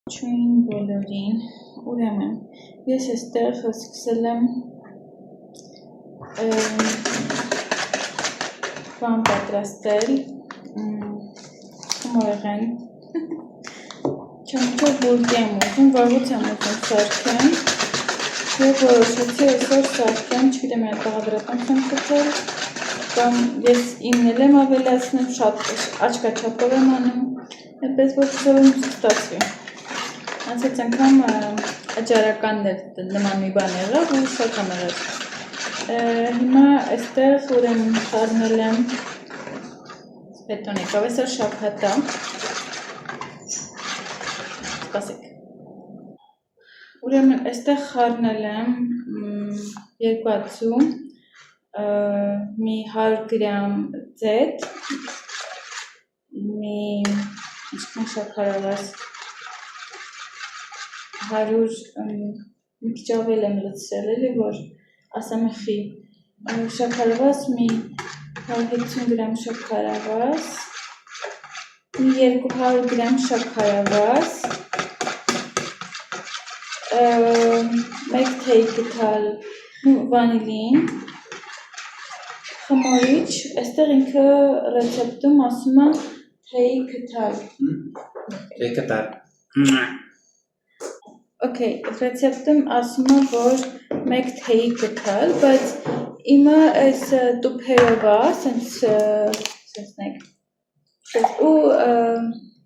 Չույն բոլորին, ուրեմն, ես այստեղ սկսել եմ բան պատրաստել, խմորեղեն, չամփոր բուրգի եմ ուզում, վաղուց եմ ուզում սարքեմ, և որոշեցի այսօր սարքեմ, չգիտեմ այդ բաղադրական եմ կտել, կամ ես իմնել եմ ավելացնել, շատ աչկաչապով եմ անում, այդպես որ հուսով եմ ստացվի։ Անցած անգամ աճարականներ նման մի բան եղավ ու շատ համեղավ։ Հիմա այստեղ ուրեմն խառնել եմ բետոն եկավ, այսօր շաբաթ է։ Սպասեք։ Ուրեմն այստեղ խառնել եմ 2 ածու, մի 100 գրամ ձեթ, մի ինչքան շաքարավազ 100 մի քիչ ավել եմ լցրել, էլի որ ասեմ խի շաքարավազ, մի 150 գրամ շաքարավազ, մի 200 գրամ շաքարավազ, 1 թեյ գտալ վանիլին, խմորիչ, այստեղ ինքը ռեցեպտում ասում է թեյ գտալ։ Թեյ գտալ։ Okay, ռեցեպտում ասում է, որ 1 թեյ գտալ, բայց իմը այս տուփերով է, սենցնեք, ու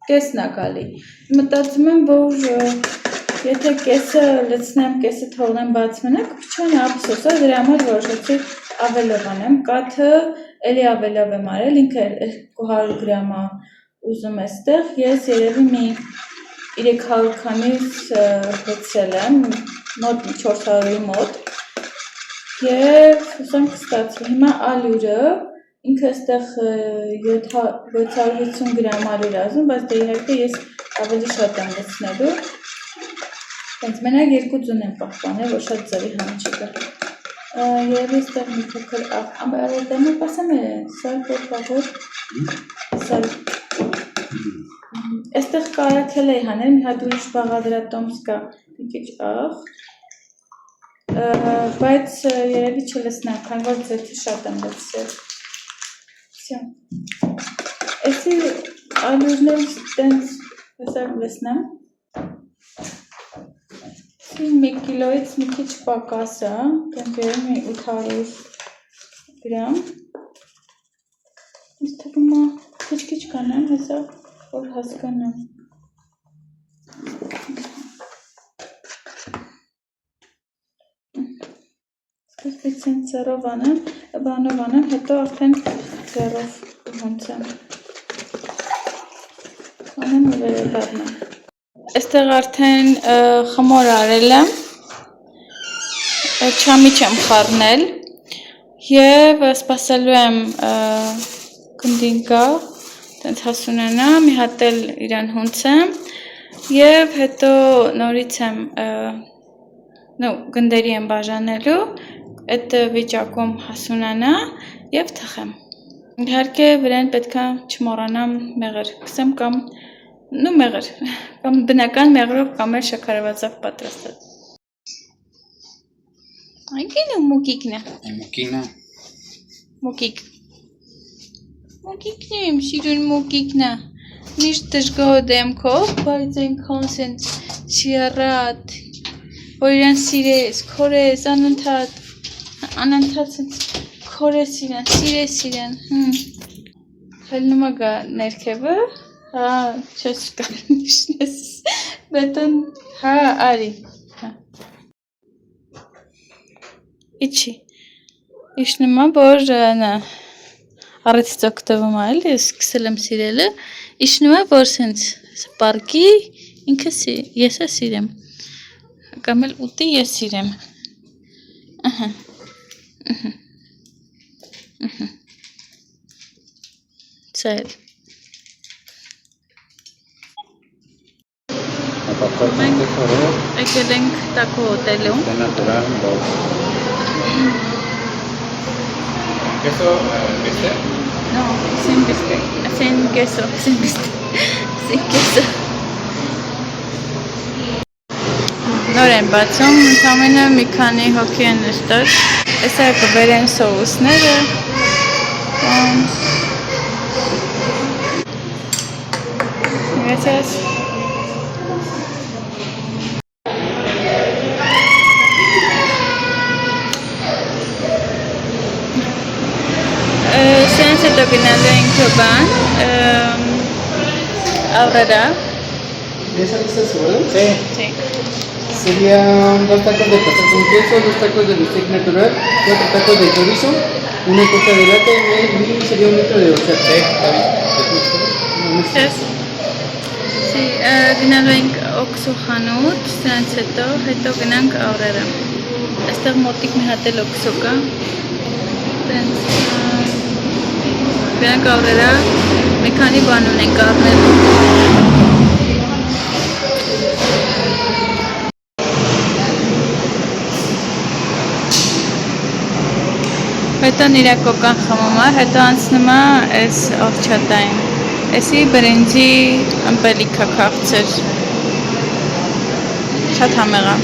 կեսն է գալի։ Մտածում եմ, որ եթե կեսը լցնեմ, կեսը թողնեմ բաց մնակ, փչան է ափսոս է, դրա համար որոշեցի ավելով անեմ, կաթը էլի ավելով եմ արել, ինքը 200 գրամ է ուզում այստեղ, ես երևի մի 300 քանից հեցել եմ, մոտ 400-ի մոտ, և ուսամ կստացվի, հիմա ալյուրը, ինքը այստեղ 750 գրամ ալյուր ազում, բայց դե իհարկե ես ավելի շատ եմ լցնելու, հենց մենակ 2 ձուն եմ պահպանել, որ շատ ձևի համ չկա, և այստեղ մի փոքր դեմը պասեմ է, սալ պորտավոր, սալ, Այստեղ կարաքել էի հանել, մի հատ ուրիշ բաղադրատոմս կա, մի քիչ աղ, բայց երևի չլցնեմ, քանի որ ձեթը շատ եմ լցրել։ Էսի ալյուրներ տենց հեսակ լցնեմ։ 1 կիլոից մի քիչ պակաս է, տենց երևի 800 գրամ։ Ինձ թվում է քիչ կանեմ հեսակ, որ հասկանամ։ Սկսվից են ձեռով անեմ, բանով անեմ, հետո արդեն ձեռով հոնցեմ։ Անեմ ու վերելարնեմ։ Այստեղ արդեն խմոր արել եմ, չամիչ եմ խառնել և սպասելու եմ գնդին գա, տենց հասունանա, մի հատ էլ իրան հունցեմ և հետո նորից եմ գնդերի եմ բաժանելու, այդ վիճակում հասունանա և թխեմ։ Իհարկե վրան պետքա չմոռանամ մեղր կսեմ կամ մեղր, կամ բնական մեղրով կամ էլ շաքարավազով պատրաստած։ Այնքին ու մուկիկն է։ Մուկիկն է։ Մուկիկ։ Մուկիկն է, իմ սիրուն մուկիկն է, միշտ դժգոհ դեմքով, բայց այնքան սենց սիրառատ, որ իրան սիրես, քորես, անընդհատ սենց քորես իրան, սիրես իրան, խելնում է գա ներքևը, հա, չես կարում նիշնես, բետոն, հա, արի, իչի, իշնում է, որ նա, Առեցից օգտվում է, էլի, սկսել եմ սիրելը, իշնում է, որ սենց պարկի, ինքը ես է սիրեմ, կամ էլ ուտի ես սիրեմ, սա էլ։ Մենք եկել ենք տակո հոտելում։ ¿Queso viste? No, sin bistec, sin queso, sin bistec, sin queso. նոր են բացում, ընդամենը մի քանի հոգի են նստած։ Էսա կբերեն սոուսները։ Gracias. Սենց հետո գնալու ենք բան, Aurrera. ¿De esa lista se vuelven? Sí. Sí. Serían 2 tacos de pastor con queso, 2 tacos de bistec natural, 4 tacos de chorizo, una coca de latte y sería 1 litro de horchata. Sí, está bien. Yes. Sí, գնալու ենք օքսու խանութ, սենց հետո գնանք Aurrera. Այստեղ մոտիկ մի հատ էլ օքսու կա։ Տենց գնանք Aurrera, մի քանի բան ունենք առնելու։ Հետո նրա կոկան խմում է, հետո անցնում է այս օղչատային։ Էսի բրինձի ըմպելիքա քաղցր։ Շատ համեղ է։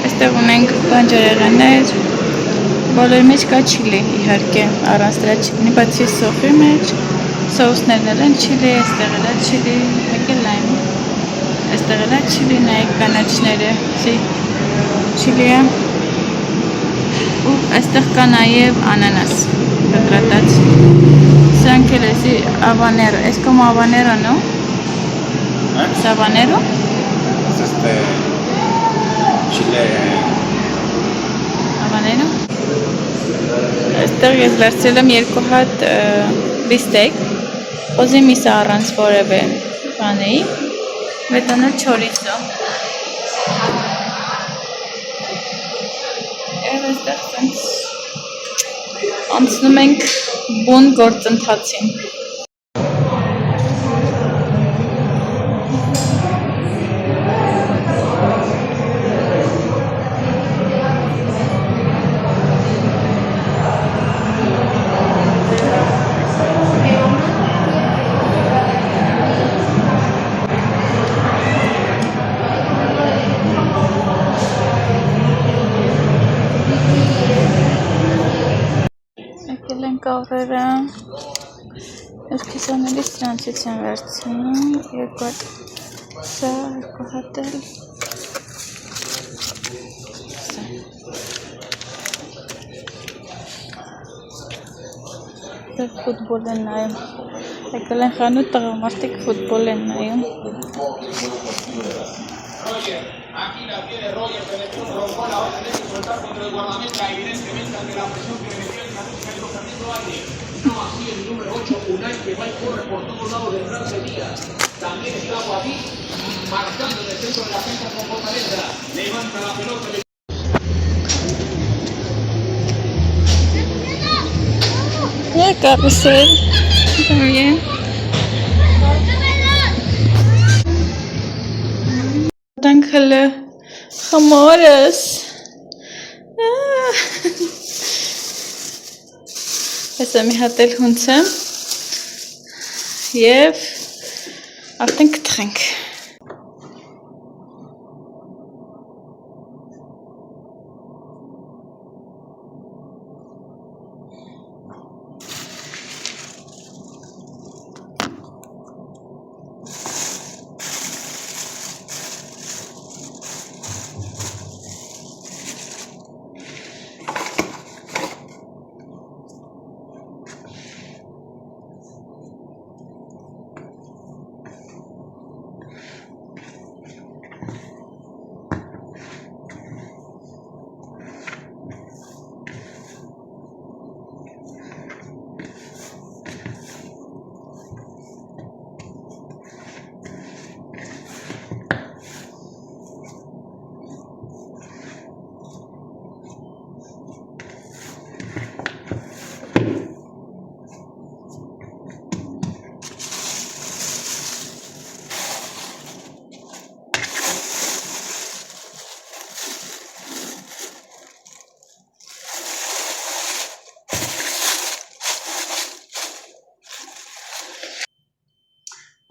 Այստեղ ունենք բանջարեղեններ, բոլորի մեջ կա չիլի, իհարկե, առանց դրա չիլի, բացի սոխի մեջ, սոուսներն էլ են չիլի, այստեղ էլ է չիլի, մեկ էլ լայմ։ Այստեղ էլ է չիլի, նայեք կանաչները, չիլի է։ Ու այստեղ կա նաև անանաս, կտրատած։ Սրանք էլ էսի habanero, es como habanero, ¿no? ¿Es habanero? Es chile. Habanero? Այստեղ ես վերցրել եմ 2 հատ բիստեկ, խոզի միսը առանց որևէ բանի, մետանալ չորիսո։ Եվ այստեղ սենց անցնում ենք բուն գործընթացին։ Aurrera, եսքեսաներից սրանցից են վերցնում, 2 հատ սա, 2 հատ էլ սա ֆուտբոլ են նայում, եկել են խանութ տղամարդիկ ֆուտբոլ են նայում Aquí la tiene Roger, que le puso los goles, ahora tiene que soltar contra el guardameta, evidentemente ante la presión que le metió en la lucha de los Fernando Valle. No así el número 8, Unai, que va y corre por todos lados del Real Sevilla. También está Guadí, marcando en el centro de la defensa con fortaleza. Levanta la pelota. Carrusel, también. Dankele, Hamores. Esa mi hatel hundsem. Եվ արդեն կթխենք։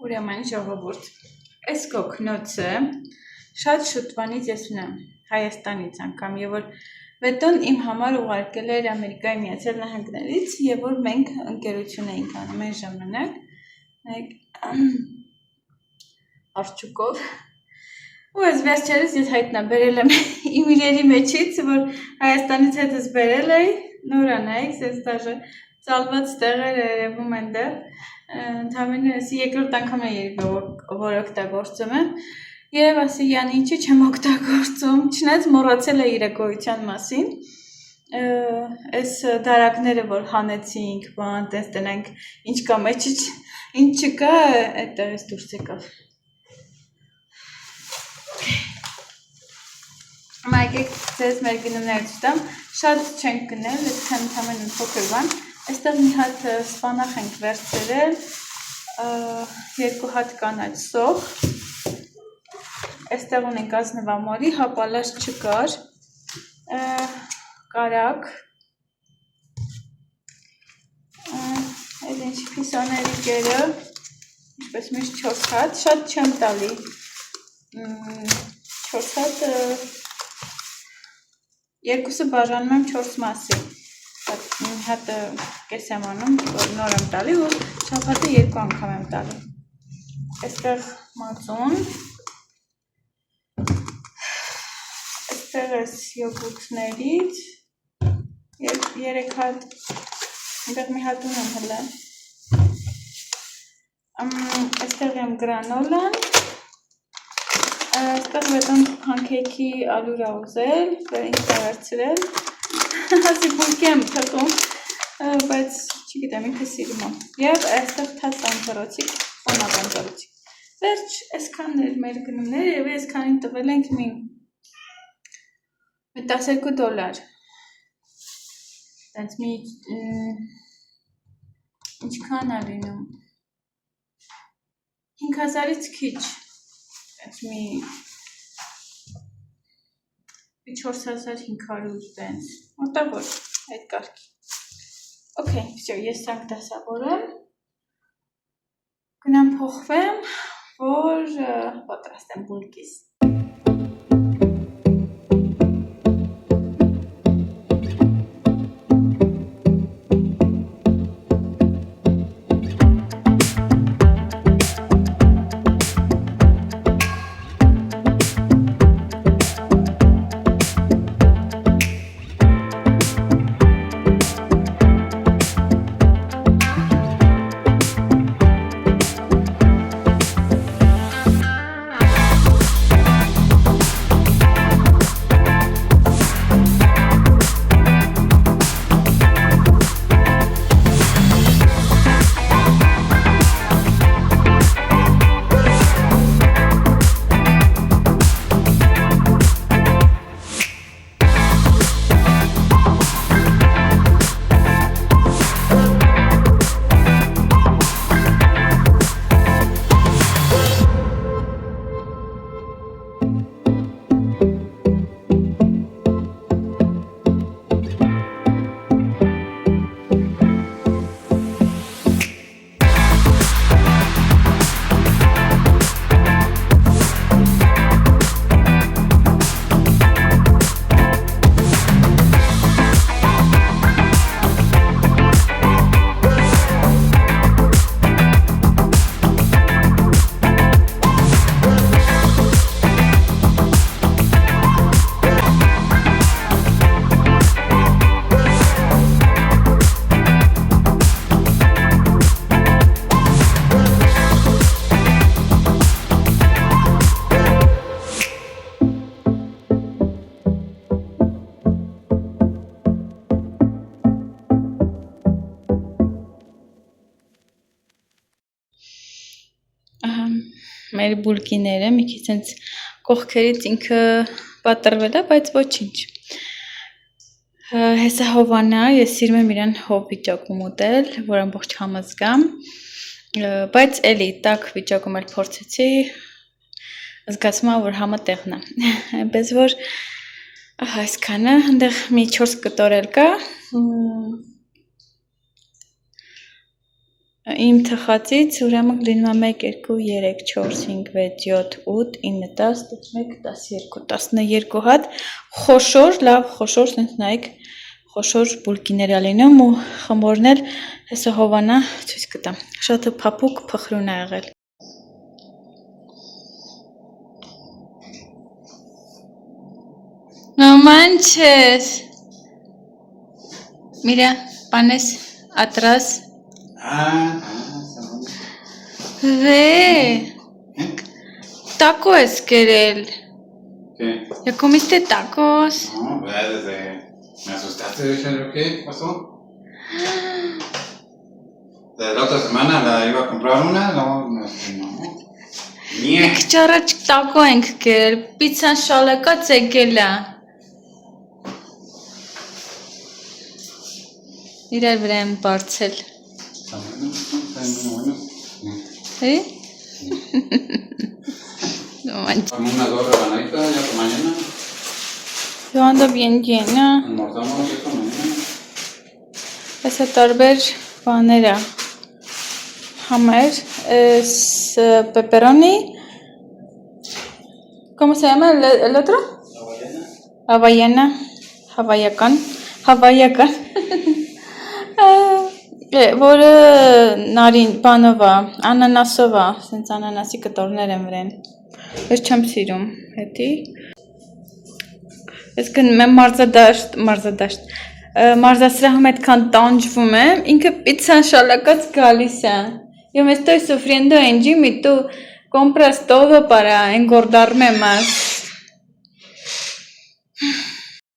Ուրեմն ժողովուրդ, այս կոկնոցը շատ շուտվանից ես ունեմ Հայաստանից անգամ եւ որ վետոն իմ համար ուղարկել էր Ամերիկայի Միացյալ Նահանգներից եւ որ մենք ընկերություն էինք անում այն ժամանակ արջուկով ու ես վերջերս ես հայտնաբերել եմ իմ իրերի մեջից որ Հայաստանից հետս բերել էի նորանայք ես դաժե ծալված տեղեր երևում այնտեղ ընդհանրապես ես երկրորդ անգամն է որ օգտագործում եմ Եվ ասի յան ինչի չեմ օգտագործում, չնայած մոռացել է իր գոյության մասին, այս դարակները որ հանեցինք, բան, տես տնենք, ինչ կա մեջը, ինչ չկա, այդտեղից դուրս եկավ։ Մայկեք ձեզ մեր գնումները ցույց շատ չենք գնել, այդքան ընդհանրապես փոքր բան, այստեղ մի հատ սպանախ ենք վերցրել, երկու հատ կանաչ սոխ Այստեղ ունենք ազնվամորի, հապալաշ չկար, կարակ, այդ ինչի պիսաների կերը, ինչպես միշտ 4 հատ, շատ չեմ տալի, 4 հատ, երկուսը բաժանում եմ 4 մասի, մի հատը կես եմ անում, որ նոր եմ տալի ու շաբաթը 2 անգամ եմ տալի, այստեղ մածուն, Այստեղ յոգուրտներից, 3 հատ, այնտեղ մի հատ ունեմ հլը, այստեղ եմ գրանոլան, այստեղ վետոն հանքեքի ալուր ուզել, որ ինձ վերցրել, ասի բուլկի եմ թխում, բայց չգիտեմ ինքը սիրում եմ, և այստեղ թաց անջարոցիկ, խոնավ անջարոցիկ, վերջ այսքանն էր մեր գնումները և այսքանին տվել ենք մի $12 That's me ինչքան է լինում 5000-ից քիչ That's me 4500 տենց մոտավոր այդ կարգի Okay, всё, ես սրանք դասավորեմ գնամ փոխվեմ որ պատրաստ եմ բուլկիս մեր բուլկիները մի քիչ sense կողքերից ինքը պատրվել է, բայց ոչինչ։ Հեսա հովանա, ես սիրում եմ իրան հով վիճակում ուտել, որ ամբողջ համը զգամ, բայց էլի տաք վիճակում էլ փորձեցի, զգացում եմ, որ համը տեղն է։ Այնպես որ այսքանը, այնտեղ մի 4 կտոր էլ կա, Իմ թխածից ուրեմն լինում է 1, 2, 3, 4, 5, 6, 7, 8, 9, 10, 11, 12, 12 հատ խոշոր, լավ խոշոր, սենց նայք, խոշոր բուլկիներ է լինում ու խմորն էլ հեսը հովանա ցույց կտամ։ Շատ փափուկ փխրուն է եղել։ No manches. Mira, panes atrás. Ve. Taco es querer. ¿Qué? ¿Ya comiste tacos? No, pues desde... ¿Me asustaste? Dije, ¿qué pasó? De la otra semana la iba a comprar una, no. Մենք ճառաջ տակո ենք կերել, պիցան շալակած եկել է։ Իրար վրա եմ բարձել։ ¿Eh? No manches. Como unas 2 rebanaditas ya por mañana. Yo ando bien llena. Almorzamos esta mañana. Esa տարբեր բաներ է։ Hammer, es pepperoni. ¿Cómo se llama el otro? Hawaiana. Hawaiakan. Որը նարին բանով է, անանասով է, սենց անանասի կտորներ եմ վրեն։ Ես չեմ սիրում, հետի։ Ես գնում եմ մարզասրահում այդքան տանջվում եմ, ինքը պիցան շալակած գալիս է։ Yo me estoy sufriendo en gym y tú compras todo para engordarme más.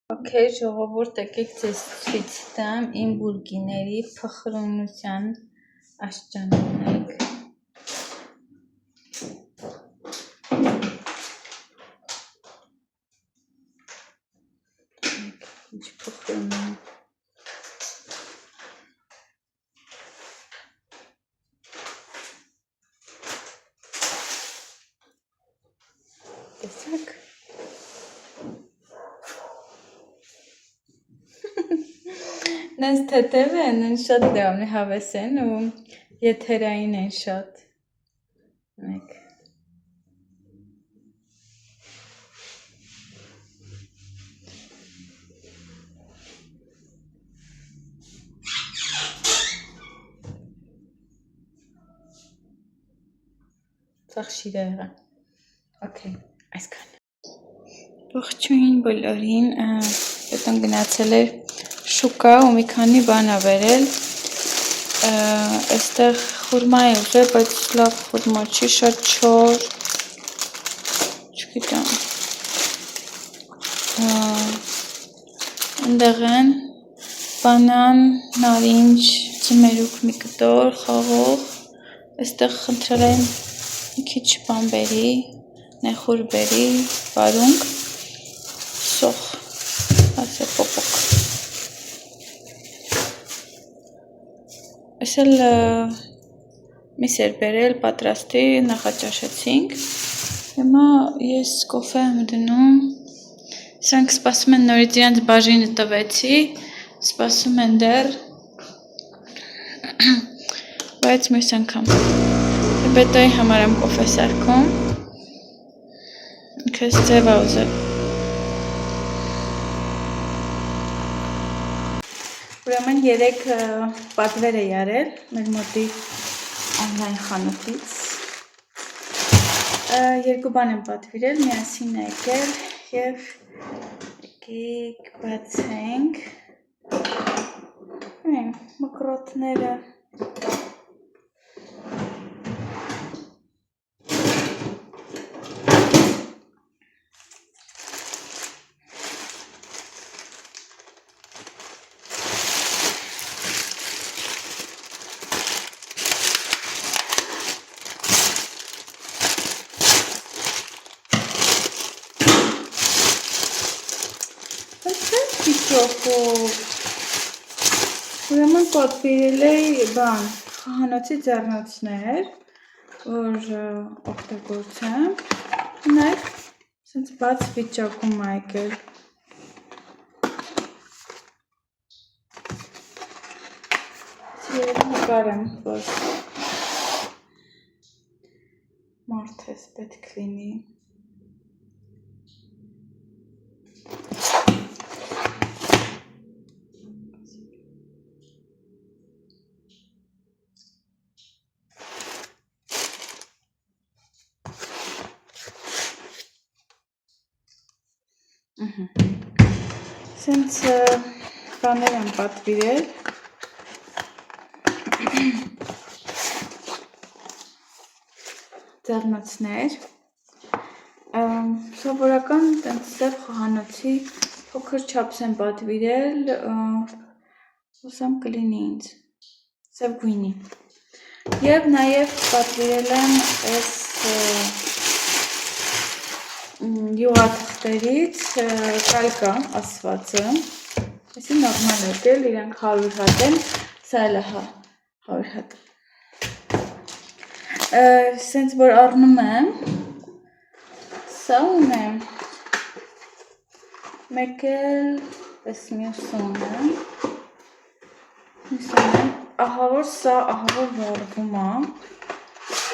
Okay, ժողովուրդ եկեք ձեզ ցույց տամ իմ բուլկիների փխրունության աշճանունեք։ Ինչ փխրուն է։ Տեսակ։ Նենց թեթև են, են շատ լավն է հավես են ու եթերային են շատ։ Մեկ։ Ծախ շիրը եղա։ Okay, այսքան։ Ողջույն բոլորին, պետք գնացել էր շուկա ու մի քանի բան ա վերել։ Այստեղ խուրմա է ուզել, բայց լավ խուրմա չի, շատ չոր։ Չգիտեմ։ Այնտեղ են բանան, նարինջ, ձմերուկ մի կտոր, խաղող։ Այստեղ խնդրել եմ մի քիչ բան բերի, նեխուր բերի, վարունգ, սոխ, ասե պոպոկ։ Այս էլ միս էր բերել, պատրաստի, նախաճաշեցինք, հիմա ես կոֆե եմ դնում, սրանք սպասում են նորից իրանց բաժինը տվեցի, սպասում են դեռ, բայց մյուս անգամ, բետոյի համար եմ կոֆե սարքում, ինքս ձև ա ուզել։ Ուրեմն 3 պատվեր է յարել մեր մոտի online խանութից։ 2 բան եմ պատվիրել, միասին է եկել և եկեք բացենք մկրոտները։ Ուրեմն պատվիրել էի բան, խոհանոցի ձեռնոցներ, որ օգտագործեմ, նայք, սենց բաց վիճակում ա եկել։ Սիրելիներ նկարեմ, որ մարդ ես պետք լինի։ Սենց բաներ եմ պատվիրել, ձեռնոցներ, սովորական տենց սև խոհանոցի փոքր չափս եմ պատվիրել, հուսամ կլինի ինձ, սև գույնի, և նաև պատվիրել եմ այս յուղաթղթերից կալկա ասվածը, այսի նորմալ հատել, իրանք 100 հատ են, սա էլ է 100 հատ։ Սենց որ առնում եմ, սա ունեմ, մեկ էլ պես մյուսում եմ, ահա որ սա ահա որ վառվում է,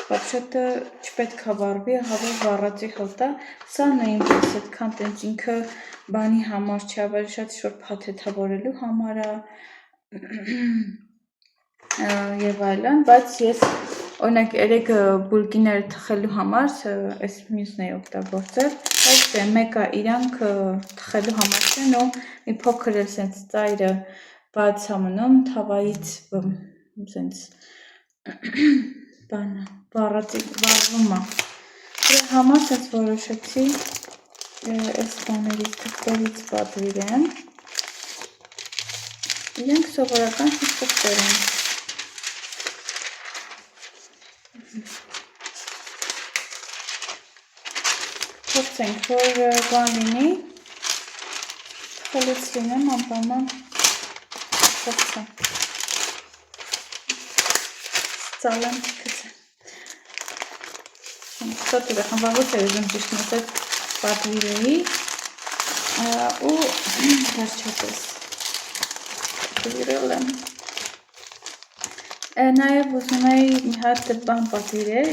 Вообще-то չպետք է վառվի, ահա որ վառածի հոտ է, սա նույնպես այդքան տենց ինքը բանի համար չի, ավելի շատ շոր փաթեթավորելու համար է և այլն, բայց ես օրինակ երեք բուլկիները թխելու համար այս մյուսն էի օգտագործել, բայց մեկը իրանք թխելու համար չեն ու մի փոքր էլ սենց ծայրը բաց է մնում, թավայից սենց բանը վառվում է, դրա համար սենց որոշեցի այս բաներից թղթերից պատվիրեմ, իրենք սովորական թղթեր են, փորձենք, որ բան լինի, թխելուց լինեմ, անպայման փորձեմ, ծալեմ չգծեմ, շատ ուրախ եմ, վաղուց էր ուզում ճիշտ մոտետ պատվիրեի ու վերջապես պատվիրել եմ, նաև ուզում էի մի հատ բան պատվիրել,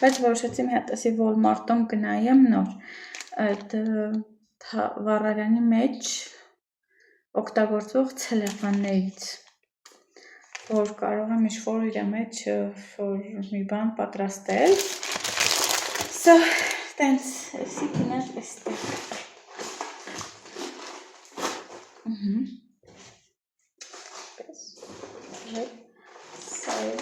բայց որոշեցի մի հատ ասի Walmart-ում գնայեմ նոր, այդ վառարանի մեջ օգտագործվող ցելոֆաններից, որ կարող եմ ինչ-որ իր մեջ մի բան պատրաստել, սա տենց էսի գնար էստեղ, սա էլ,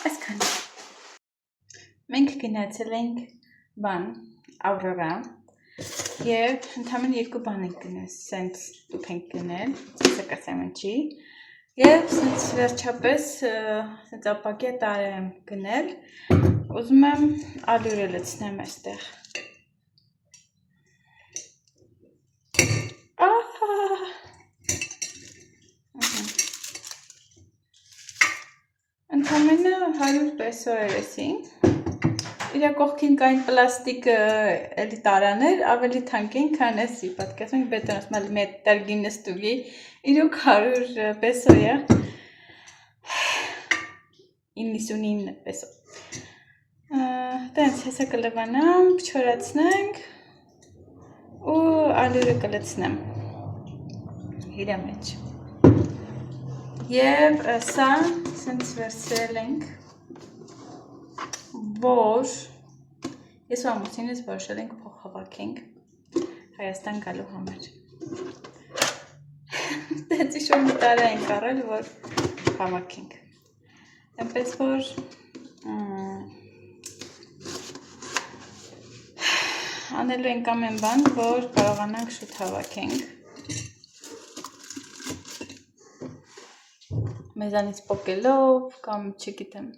այսքան, մենք գնացել ենք բան, Aurora, և ընդամենը երկու բան ենք գնել, սենց դուք ենք գնել, սեսակա սեմնչի, և սենց վերջապես սենց ապակյա տարը եմ գնել, ուզում եմ ալյուրը լցնեմ այստեղ, ընդամենը 100 պեսո էր էսին, իրա կողքին կային պլաստիկ էլի տարաներ, ավելի թանկ են, քան էսի, պատկասում ենք բետոնոս, մալ մետր գինը ստուգի, իրոք 100 պեսո է, 99 պեսո, տենց հեսա կլվանամ, կչորացնենք ու ալյուրը կլցնեմ իրա մեջ և սա սենց վերցրել ենք, որ ես ու ամուսինս որոշել ենք փող հավաքենք Հայաստան գալու համար, տենց ինչ-որ մի տարա ենք առել, որ հավաքենք, այնպես որ անելու ենք ամեն բան, որ կարողանանք շուտ հավաքենք, մեզանից պոկելով կամ չգիտեմ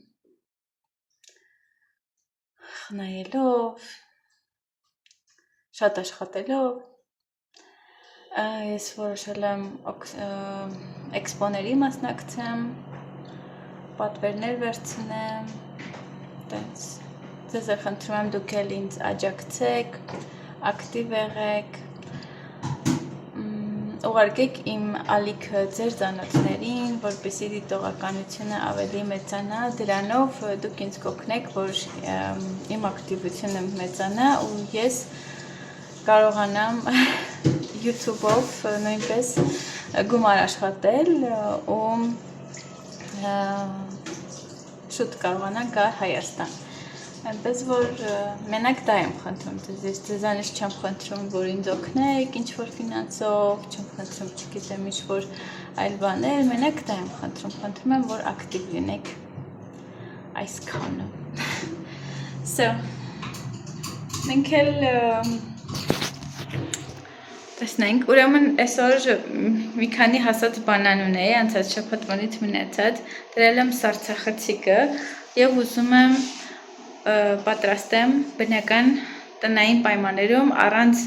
խնայելով, շատ աշխատելով, ես որոշել եմ էքսպոների մասնակցեմ, պատվերներ վերցնեմ, տենց Ձեզ խնդրում եմ դուք էլ ինձ աջակցեք, ակտիվ եղեք, ուղարկեք իմ ալիքը ձեր ծանոթներին, որպեսզի դիտողականությունը ավելի մեծանա, դրանով դուք ինձ կօգնեք, որ իմ ակտիվությունը մեծանա ու ես կարողանամ YouTube-ով նույնպես գումար աշխատել ու շուտ կարողանա գալ Հայաստան։ Այնպես որ մենակ դա եմ խնդրում ձեզ, ձեզանից չեմ խնդրում, որ ինձ օգնեք ինչ-որ ֆինանսով, չեմ խնդրում, չգիտեմ ինչ-որ այլ բաներ, մենակ դա եմ խնդրում եմ, որ ակտիվ լինեք այսքանը։ So, մենք էլ տեսնենք, ուրեմն այսօր մի քանի հասած բանան ունեի, անցած շաբաթվանից մնացած, դրել եմ սառցախցիկը եւ ուզում եմ պատրաստեմ բնական տնային պայմաններում առանց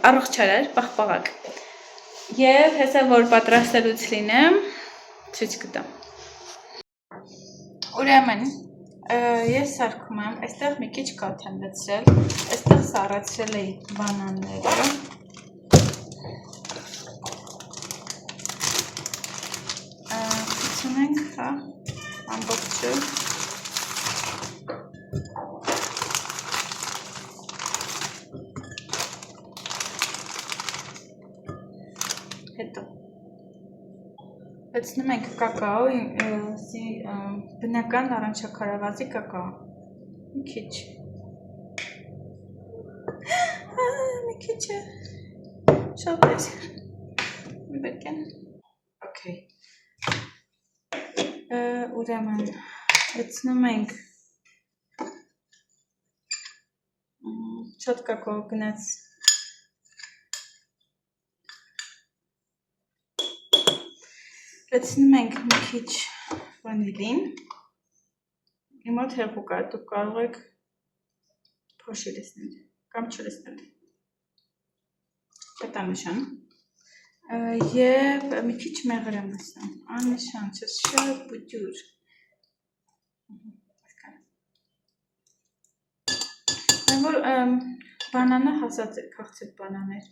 առողջարար պաղպաղակ։ Եվ հեսա որ պատրաստելուց լինեմ, ցույց կտամ։ Ուրեմն ես սարքում եմ, այստեղ մի քիչ կաթ եմ լցրել, այստեղ սառեցրել էի բանանները։ Ցուցենք, հա, ամբողջը։ Հետո լցնում ենք կակաո, բնական առանջաքարավազի կակաո, մի քիչ է, շատ ես, մի բերկեն, okay, ուրեմն լցնում ենք շատ կակաո գնաց լցնում ենք մի քիչ վանիլին, իմ մոտ հեղուկ է, դուք կարող եք փոշի լցնել կամ չլցնել, պետանշան և մի քիչ մեղր եմ լցնում, աննշան, շատ բուջուր, որ բանանը հասած է, քաղցր բանաներ,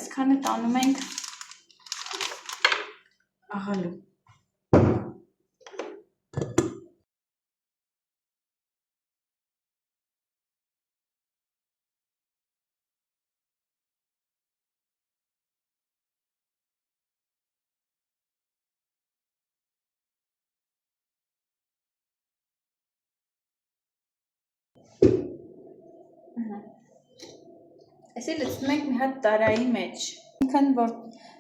այսքանը տանում ենք աղալու։ Այսի լցնում ենք մի հատ տարայի մեջ, ինքն որ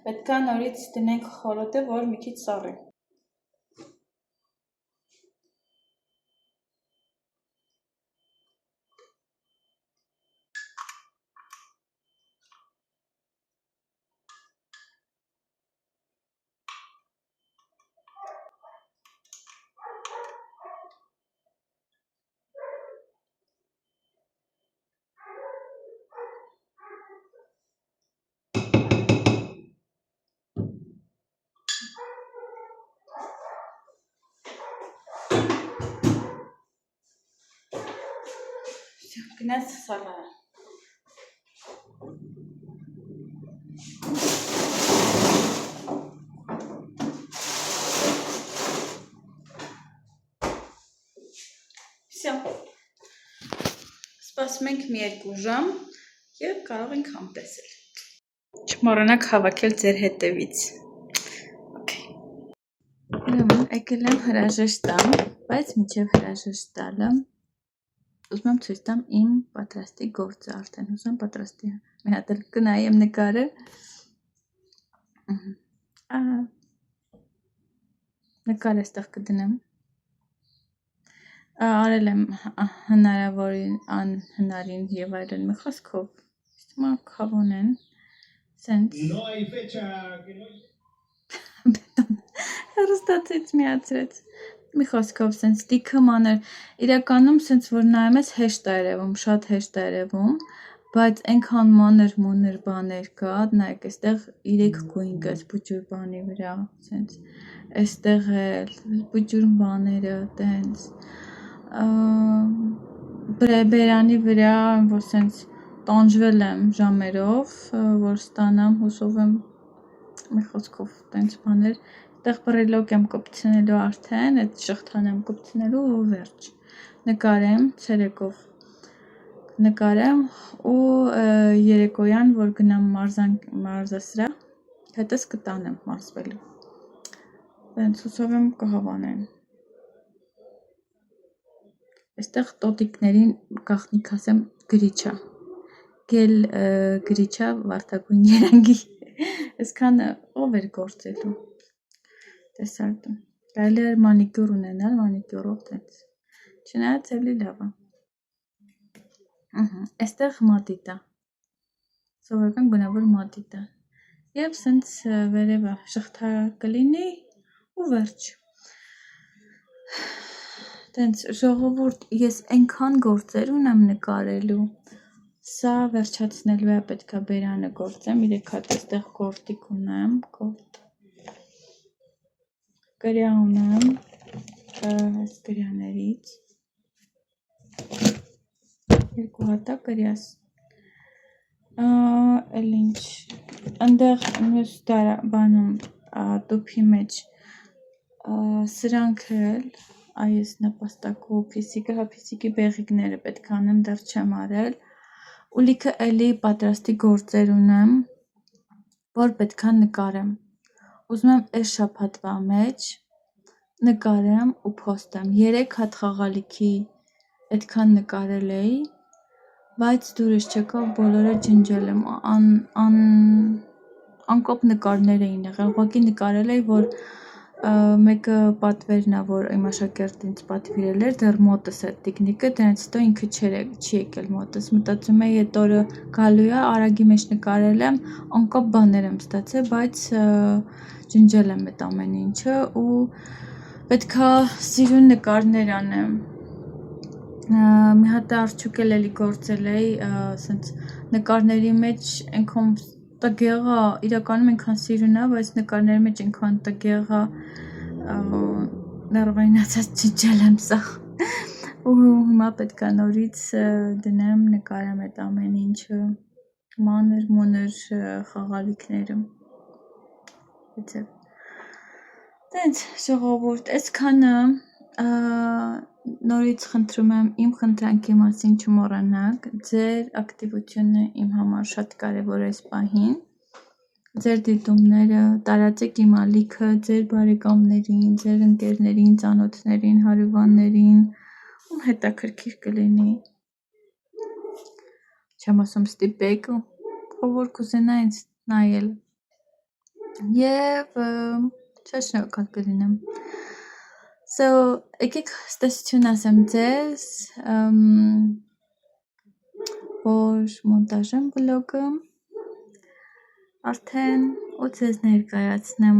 պետք է նորից դնենք խորոտը, որ մի քիչ սառի։ Գնաց սալարը։ Всё։ Սպասում ենք մի 2 ժամ և կարող ենք համտեսել։ Չմոռանաք հավաքել ձեր հետևից։ Ուրեմն եկել եմ հրաժեշտ տամ, բայց մինչև հրաժեշտ տալը ուզում եմ ցույց տամ իմ պատրաստի գործը, արդեն ուզում պատրաստի մի հատ էլ կնայեմ նկարը։ Նկար էստեղ կդնեմ։ Արել եմ հնարավորին, անհնարին և այլն մի խոսքով, իստիմա կավոն են, սենց հեռուստացից միացրեց, մի խոսքով սենց լիքը մանր, իրականում սենց որ նայում ես հեշտ է երևում, շատ հեշտ է երևում, բայց այնքան մանր բաներ կա, նայեք, այստեղ 3 գույն կա բուջուր բանի վրա, սենց, այստեղ էլ բուջուր բաները, տենց, բերանի վրա, որ սենց տանջվել եմ ժամերով, որ ստանամ, հուսով եմ մի խոսքով տենց բաներ, այստեղ բռելոկ եմ կպցնելու արդեն, այդ շղթան եմ կպցնելու ու վերջ, նկարեմ ցերեկով, նկարեմ ու երեկոյան, որ գնամ մարզասրահ, հետս կտանեմ մարզվելու, տենց հուսով եմ կհավանեն, այստեղ տոտիկներին գաղտնիք ասեմ գրիչա, գել գրիչա վարդագույն երանգի, այսքանը ով էր գործելու, տեսարդում, կարելի էր մանիկյուր ունենալ, մանիկյուրով տենց, չնայած էլի լավ է, այստեղ մատիտա, սովորական գունավոր մատիտա, և սենց վերևը շղթա կլինի ու վերջ, տենց ժողովուրդ, ես այնքան գործեր ունեմ նկարելու, սա վերջացնելու է պետքա բերանը գործեմ, 3 հատ այստեղ գորտիկ ունեմ, կրյա ունեմ, այս կրյաներից, 2 հատա կրյաս, էլ ինչ, ընդեղ մյուս բանում տուփի մեջ, սրանք էլ, այս նպաստակու փիսիկի բեղիկները պետք անեմ, դեռ չեմ արել, ու լիքը էլի պատրաստի գործեր ունեմ, որ պետքա նկարեմ, ուզում եմ այս շաբաթվա մեջ նկարեմ ու փոստեմ, 3 հատ խաղալիքի այդքան նկարել էի, բայց դուրս չեկավ, բոլորը ջնջել եմ, անկոպ նկարներ էին եղել, ուղղակի նկարել էի, որ մեկը պատվերն է, որ իմ աշակերտը ինձ պատվիրել էր, դեռ մոտս է տիկնիկը, դրանից հետո ինքը չի եկել մոտս, մտածում էի այդ օրը գալու է, արագի մեջ նկարել եմ, անկապ բաներ եմ ստացել, բայց ջնջել եմ այդ ամեն ինչը ու պետքա սիրուն նկարներ անեմ, մի հատ արջուկ էլի գործել էի, սենց նկարների մեջ այնքան տգեղ է, իրականում այնքան սիրուն է, բայց նկարների մեջ այնքան տգեղ է, ներվային ասած ջնջել եմ սա, ու հիմա պետքա նորից դնեմ, նկարեմ այդ ամեն ինչը, մանր խաղալիքները, տենց ժողովուրդ, այսքանը, նորից խնդրում եմ իմ խնդրանքի մասին չմոռանաք, ձեր ակտիվությունը իմ համար շատ կարևոր է այս պահին, ձեր դիտումները, տարածեք իմ ալիքը ձեր բարեկամներին, ձեր ընկերներին, ծանոթներին, հարևաններին, ում հետաքրքիր կլինի, չեմ ասում ստիպեք, ով որ կուզենա ինձ նայել, և շատ շնորհակալ կլինեմ, եկեք ստեսություն ասեմ ձեզ, որ մոնտաժեմ վլոգը, արդեն ու ձեզ ներկայացնեմ,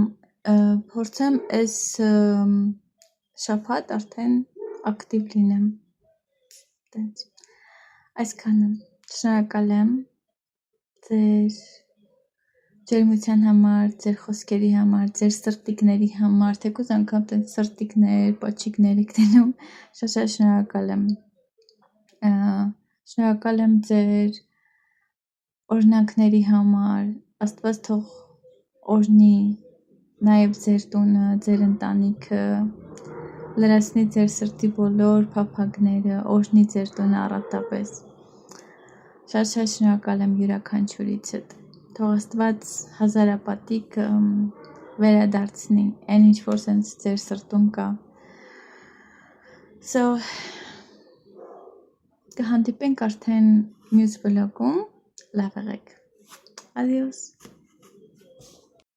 փորձեմ այս շաբաթ արդեն ակտիվ լինեմ, այսքանը, շնորհակալ եմ ձեր ջերմության համար, ձեր խոսքերի համար, ձեր սրտիկների համար, թեկուզ անգամ տենց սրտիկներ, պաչիկներ եք դնում, շատ շնորհակալ եմ ձեր օրհնանքների համար, Աստված թող օրհնի նաև ձեր տունը, ձեր ընտանիքը, լրացնի ձեր սրտի բոլոր փափագները, օրհնի ձեր տունը առատապես, շատ շնորհակալ եմ յուրաքանչյուրիցդ, թող Աստված հազարապատիկ վերադարձնի այն ինչ որ սենց ձեր սրտում կա, կհանդիպենք արդեն մյուս վլոգում, լավ եղեք, adios